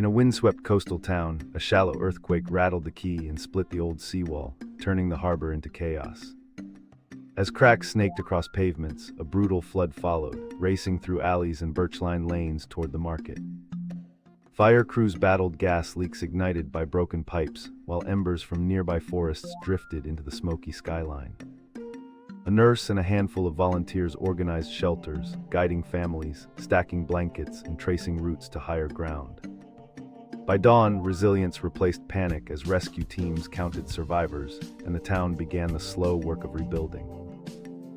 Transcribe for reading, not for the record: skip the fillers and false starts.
In a windswept coastal town, a shallow earthquake rattled the quay and split the old seawall, turning the harbor into chaos. As cracks snaked across pavements, a brutal flood followed, racing through alleys and birch-lined lanes toward the market. Fire crews battled gas leaks ignited by broken pipes, while embers from nearby forests drifted into the smoky skyline. A nurse and a handful of volunteers organized shelters, guiding families, stacking blankets, and tracing routes to higher ground. By dawn, resilience replaced panic as rescue teams counted survivors, and the town began the slow work of rebuilding.